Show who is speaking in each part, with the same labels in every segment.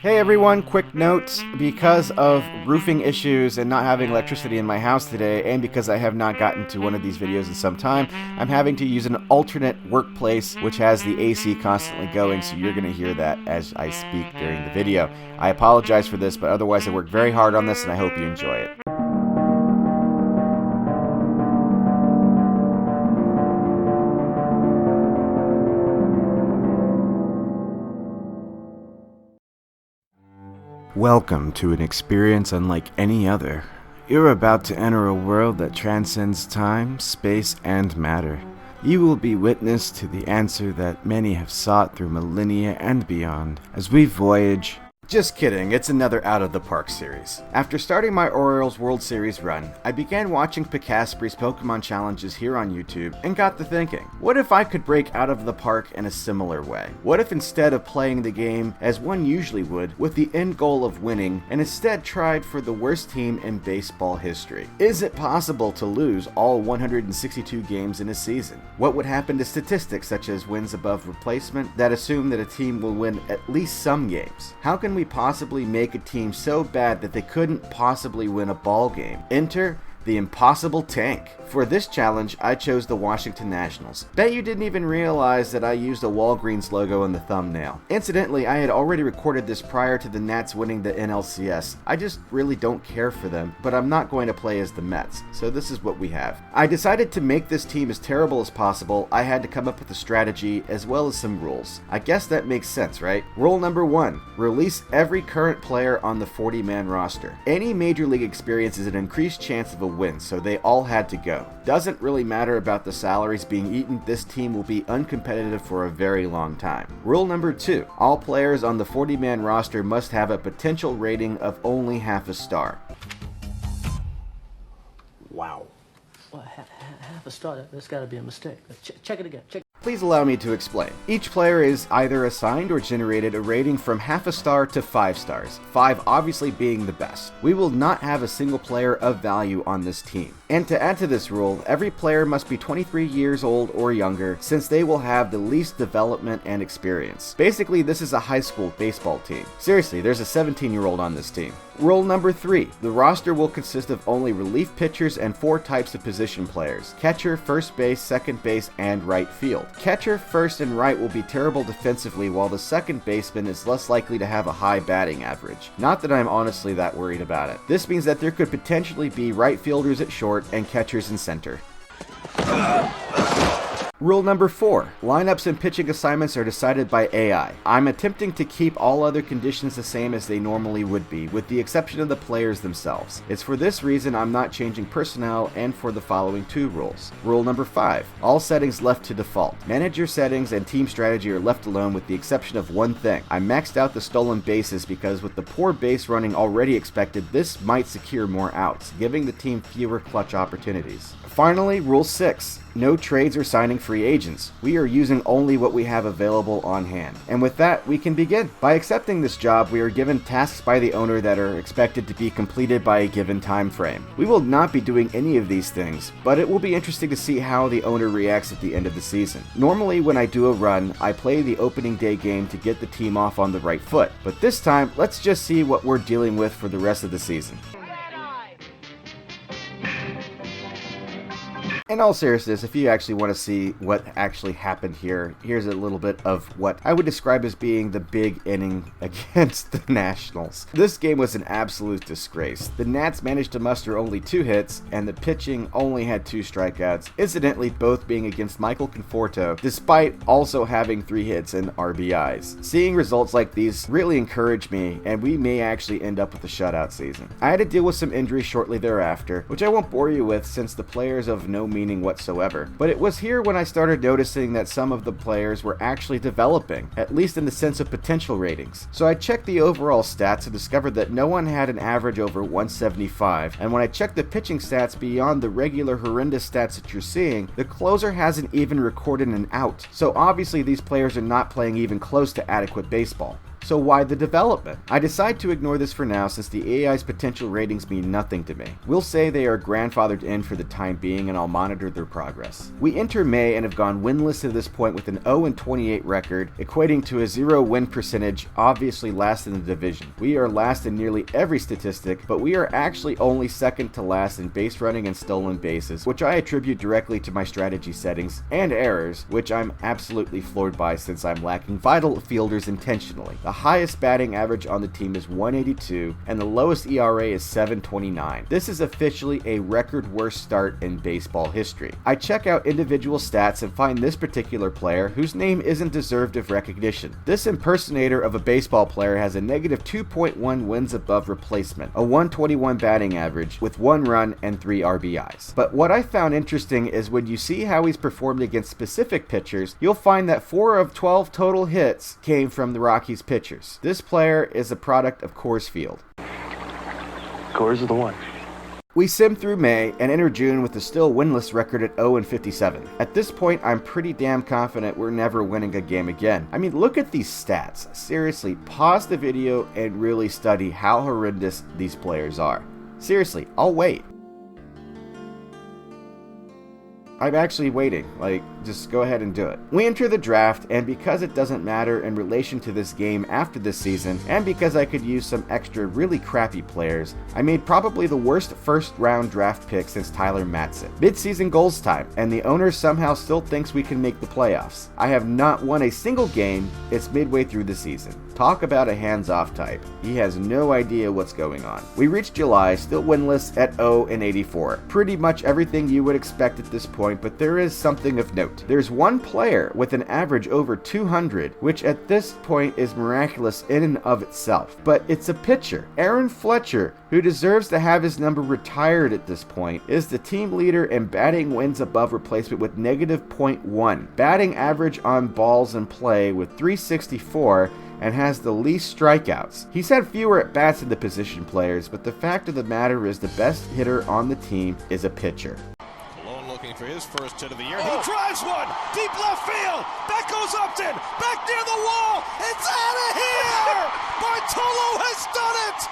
Speaker 1: Hey everyone, quick note. Because of roofing issues and not having electricity in my house today, and because I have not gotten to one of these videos in some time, I'm having to use an alternate workplace which has the AC constantly going, so you're going to hear that as I speak during the video. I apologize for this, but otherwise I worked very hard on this and I hope you enjoy it. Welcome to an experience unlike any other. You're about to enter a world that transcends time, space, and matter. You will be witness to the answer that many have sought through millennia and beyond as we voyage. Just kidding, it's another Out of the Park series. After starting my Orioles World Series run, I began watching Picaspri's Pokemon challenges here on YouTube and got to thinking, what if I could break out of the park in a similar way? What if instead of playing the game as one usually would, with the end goal of winning, and instead tried for the worst team in baseball history? Is it possible to lose all 162 games in a season? What would happen to statistics such as wins above replacement that assume that a team will win at least some games? How can we possibly make a team so bad that they couldn't possibly win a ball game? Enter the impossible tank. For this challenge, I chose the Washington Nationals. Bet you didn't even realize that I used a Walgreens logo in the thumbnail. Incidentally, I had already recorded this prior to the Nats winning the NLCS. I just really don't care for them, but I'm not going to play as the Mets, so this is what we have. I decided to make this team as terrible as possible. I had to come up with a strategy as well as some rules. I guess that makes sense, right? Rule number 1, release every current player on the 40-man roster. Any major league experience is an increased chance of a win, so they all had to go. Doesn't really matter about the salaries being eaten, this team will be uncompetitive for a very long time. Rule number 2, all players on the 40-man roster must have a potential rating of only half a star.
Speaker 2: Wow. Well, half a star, that's got to be a mistake. Check it again.
Speaker 1: Please allow me to explain. Each player is either assigned or generated a rating from half a star to 5 stars, 5 obviously being the best. We will not have a single player of value on this team. And to add to this rule, every player must be 23 years old or younger, since they will have the least development and experience. Basically, this is a high school baseball team. Seriously, there's a 17-year-old on this team. Rule number 3, the roster will consist of only relief pitchers and 4 types of position players: catcher, first base, second base, and right field. Catcher, first, and right will be terrible defensively, while the second baseman is less likely to have a high batting average. Not that I'm honestly that worried about it. This means that there could potentially be right fielders at short and catchers in center. Rule number 4, lineups and pitching assignments are decided by AI. I'm attempting to keep all other conditions the same as they normally would be, with the exception of the players themselves. It's for this reason I'm not changing personnel and for the following 2 rules. Rule number 5, all settings left to default. Manager settings and team strategy are left alone with the exception of one thing. I maxed out the stolen bases because with the poor base running already expected, this might secure more outs, giving the team fewer clutch opportunities. Finally, Rule 6. No trades or signing free agents. We are using only what we have available on hand. And with that, we can begin. By accepting this job, we are given tasks by the owner that are expected to be completed by a given time frame. We will not be doing any of these things, but it will be interesting to see how the owner reacts at the end of the season. Normally, when I do a run, I play the opening day game to get the team off on the right foot. But this time, let's just see what we're dealing with for the rest of the season. In all seriousness, if you actually want to see what actually happened here, here's a little bit of what I would describe as being the big inning against the Nationals. This game was an absolute disgrace. The Nats managed to muster only 2 hits, and the pitching only had 2 strikeouts, incidentally both being against Michael Conforto, despite also having 3 hits and RBIs. Seeing results like these really encouraged me, and we may actually end up with a shutout season. I had to deal with some injuries shortly thereafter, which I won't bore you with since the players of no meaning whatsoever. But it was here when I started noticing that some of the players were actually developing, at least in the sense of potential ratings. So I checked the overall stats and discovered that no one had an average over 175, and when I checked the pitching stats beyond the regular horrendous stats that you're seeing, the closer hasn't even recorded an out. So obviously these players are not playing even close to adequate baseball. So why the development? I decide to ignore this for now since the AI's potential ratings mean nothing to me. We'll say they are grandfathered in for the time being and I'll monitor their progress. We enter May and have gone winless to this point with an 0-28 record, equating to a 0 win percentage, obviously last in the division. We are last in nearly every statistic, but we are actually only second to last in base running and stolen bases, which I attribute directly to my strategy settings and errors, which I'm absolutely floored by since I'm lacking vital fielders intentionally. The highest batting average on the team is 182 and the lowest ERA is 7.29. This is officially a record worst start in baseball history. I check out individual stats and find this particular player whose name isn't deserved of recognition. This impersonator of a baseball player has a negative 2.1 wins above replacement, a 121 batting average with 1 run and 3 RBIs. But what I found interesting is when you see how he's performed against specific pitchers, you'll find that 4 of 12 total hits came from the Rockies pitchers. This player is a product of Coors Field.
Speaker 3: Coors is the one.
Speaker 1: We sim through May and enter June with a still winless record at 0-57. At this point, I'm pretty damn confident we're never winning a game again. I mean, look at these stats. Seriously, pause the video and really study how horrendous these players are. Seriously, I'll wait. I'm actually waiting, just go ahead and do it. We enter the draft, and because it doesn't matter in relation to this game after this season, and because I could use some extra really crappy players, I made probably the worst first round draft pick since Tyler Matson. Mid-season goals time, and the owner somehow still thinks we can make the playoffs. I have not won a single game, it's midway through the season. Talk about a hands-off type. He has no idea what's going on. We reach July, still winless at 0-84. Pretty much everything you would expect at this point, but there is something of note. There's one player with an average over 200, which at this point is miraculous in and of itself. But it's a pitcher. Aaron Fletcher, who deserves to have his number retired at this point, is the team leader in batting wins above replacement with negative .1. Batting average on balls in play with 364, and has the least strikeouts. He's had fewer at-bats than the position players, but the fact of the matter is the best hitter on the team is a pitcher.
Speaker 4: Malone looking for his first hit of the year. He drives one! Deep left field! Back goes Upton! Back near the wall! It's out of here! Bartolo has done it!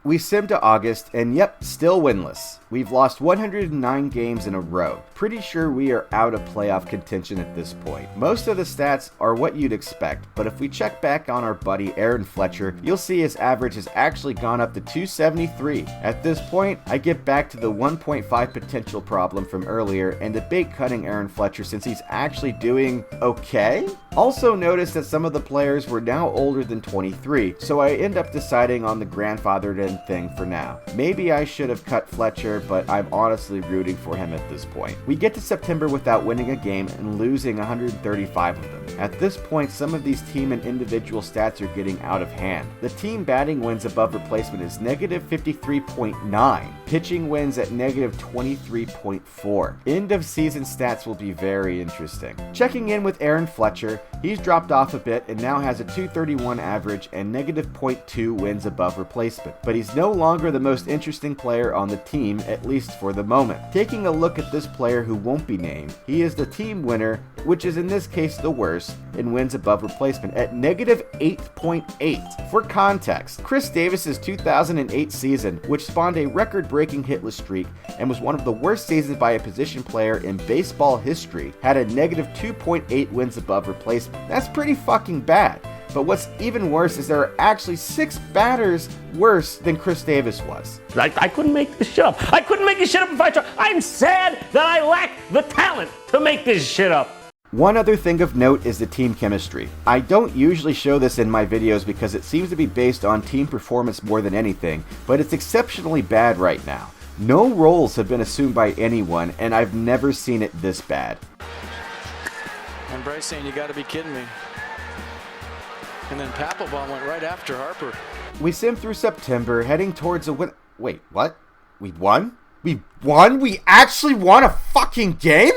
Speaker 1: We sim to August, and yep, still winless. We've lost 109 games in a row. Pretty sure we are out of playoff contention at this point. Most of the stats are what you'd expect, but if we check back on our buddy Aaron Fletcher, you'll see his average has actually gone up to 273. At this point, I get back to the 1.5 potential problem from earlier and debate cutting Aaron Fletcher since he's actually doing okay. Also notice that some of the players were now older than 23, so I end up deciding on the grandfathered in thing for now. Maybe I should have cut Fletcher, but I'm honestly rooting for him at this point. We get to September without winning a game and losing 135 of them. At this point, some of these team and individual stats are getting out of hand. The team batting wins above replacement is negative 53.9. Pitching wins at negative 23.4. End of season stats will be very interesting. Checking in with Aaron Fletcher, he's dropped off a bit and now has a 231 average and negative .2 wins above replacement. But he's no longer the most interesting player on the team, at least for the moment. Taking a look at this player who won't be named, he is the team winner, which is in this case the worst, in wins above replacement at negative 8.8. For context, Chris Davis's 2008 season, which spawned a record-breaking hitless streak and was one of the worst seasons by a position player in baseball history, had a negative 2.8 wins above replacement. That's pretty fucking bad. But what's even worse is there are actually 6 batters worse than Chris Davis was.
Speaker 5: I couldn't make this shit up. I couldn't make this shit up if I tried. I'm sad that I lack the talent to make this shit up.
Speaker 1: One other thing of note is the team chemistry. I don't usually show this in my videos because it seems to be based on team performance more than anything, but it's exceptionally bad right now. No roles have been assumed by anyone, and I've never seen it this bad.
Speaker 6: And Bryce saying, you gotta be kidding me. And then Papelbon went right after Harper.
Speaker 1: We sim through September, heading towards a win. Wait, what? We won? We won? We actually won a fucking game?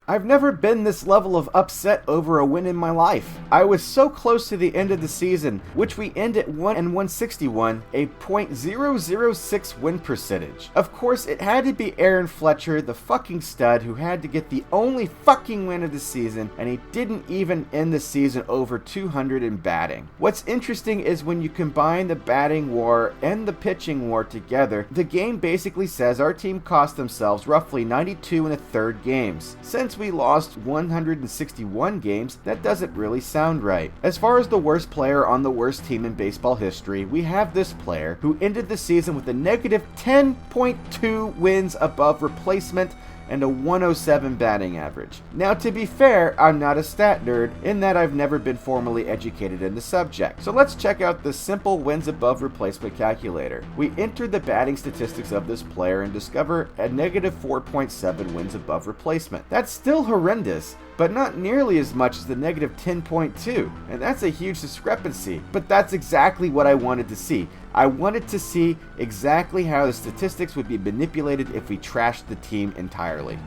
Speaker 1: I've never been this level of upset over a win in my life. I was so close to the end of the season, which we end at 1-161, a .006 win percentage. Of course, it had to be Aaron Fletcher, the fucking stud, who had to get the only fucking win of the season, and he didn't even end the season over 200 in batting. What's interesting is when you combine the batting war and the pitching war together, the game basically says our team cost themselves roughly 92 1/3 games. Since we lost 161 games, that doesn't really sound right. As far as the worst player on the worst team in baseball history, we have this player who ended the season with a negative 10.2 wins above replacement and a 107 batting average. Now, to be fair, I'm not a stat nerd in that I've never been formally educated in the subject. So let's check out the simple wins above replacement calculator. We enter the batting statistics of this player and discover a negative 4.7 wins above replacement. That's still horrendous, but not nearly as much as the negative 10.2, and that's a huge discrepancy. But that's exactly what I wanted to see. I wanted to see exactly how the statistics would be manipulated if we trashed the team entirely.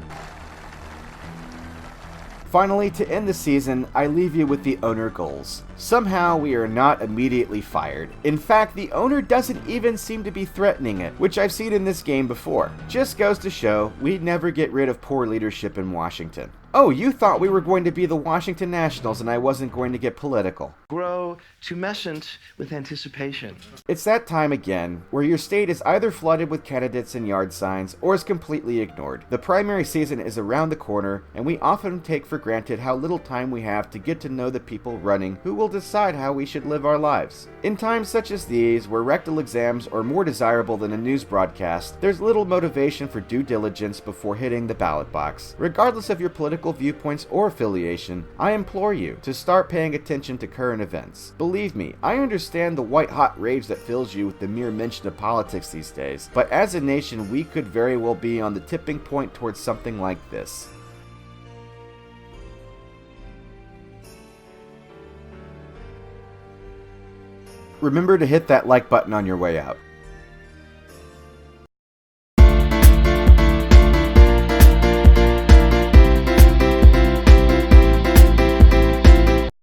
Speaker 1: Finally, to end the season, I leave you with the owner goals. Somehow, we are not immediately fired. In fact, the owner doesn't even seem to be threatening it, which I've seen in this game before. Just goes to show, we'd never get rid of poor leadership in Washington. Oh, you thought we were going to be the Washington Nationals and I wasn't going to get political.
Speaker 3: Grow tumescent with anticipation.
Speaker 1: It's that time again, where your state is either flooded with candidates and yard signs, or is completely ignored. The primary season is around the corner, and we often take for granted how little time we have to get to know the people running who will decide how we should live our lives. In times such as these, where rectal exams are more desirable than a news broadcast, there's little motivation for due diligence before hitting the ballot box. Regardless of your political viewpoints or affiliation, I implore you to start paying attention to current events. Believe me, I understand the white-hot rage that fills you with the mere mention of politics these days, but as a nation, we could very well be on the tipping point towards something like this. Remember to hit that like button on your way out.